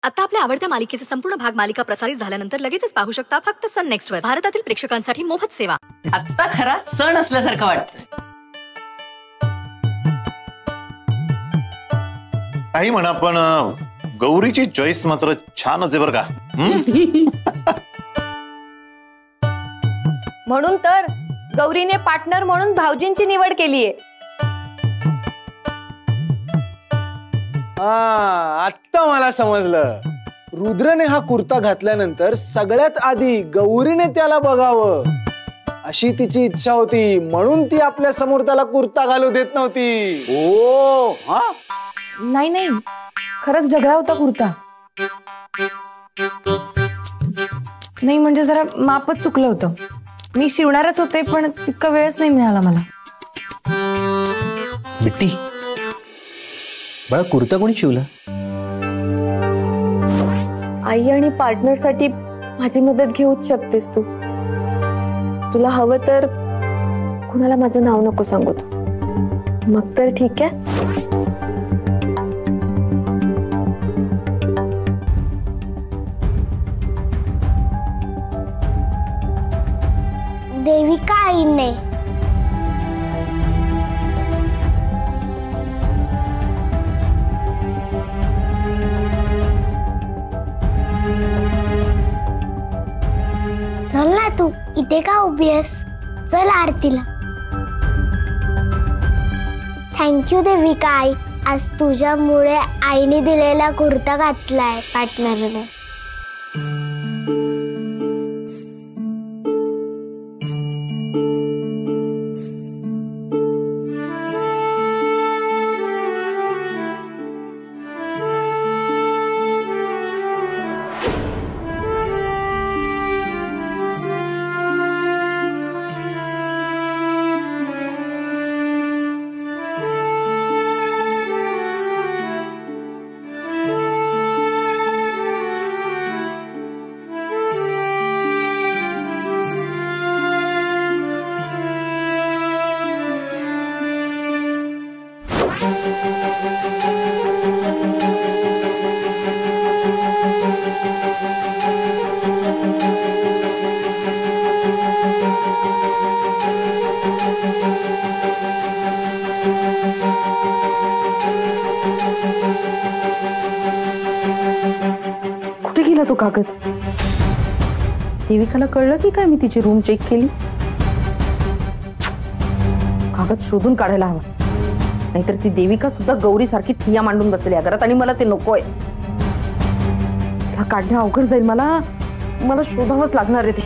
आता आपल्या आवडत्या मालिकेचे संपूर्ण भाग मालिका प्रसारित झाल्यानंतर लगेचच पाहू शकता फक्त सन नेक्स्ट वर. भारतातील प्रेक्षकांसाठी मोफत सेवा. आता खरा सण असल्यासारखं वाटतं. काही म्हणा पण गौरीची चॉईस मात्र छानच आहे बरं का. म्हणून तर गौरीने पार्टनर म्हणून भाऊजींची निवड केलीये. आता मला समजलं. रुद्रने हा कुर्ता घातल्यानंतर सगळ्यात आधी गौरीने त्याला बघावं अशी तिची इच्छा होती, म्हणून ती आपल्या समोर त्याला कुर्ता घालू देत नव्हती. ओ हा नाही नाही, खरंच ढगळा होता कुर्ता. नाही म्हणजे जरा मापच चुकलं होतं. मी शिवणारच होते पण तितका वेळच नाही मिळाला मला. बिट्टी बळा कुर्ता कोणी शिवला? आई आणि पार्टनर साठी माझी मदत घेऊच शकतेस तू. तुला हवं तर कुणाला माझं नाव नको सांगू तू. मग तर ठीक आहे. देविका आईने चल ना, तू इथे का उभी आहेस? चल आरतीला. थँक्यू देविका आई, आज तुझ्यामुळे आईने दिलेला कुर्ता घातलाय पार्टनरने. कुठे गेला तो कागद? देविकाला कळलं की काय मी तिची रूम चेक केली? कागद शोधून काढायला हवा, नाहीतर ती देविका सुद्धा गौरी सारखी ठिया मांडून बसली या घरात आणि मला ते नकोय. तिला काढणं अवघड जाईल. मला शोधावंच लागणार आहे ते.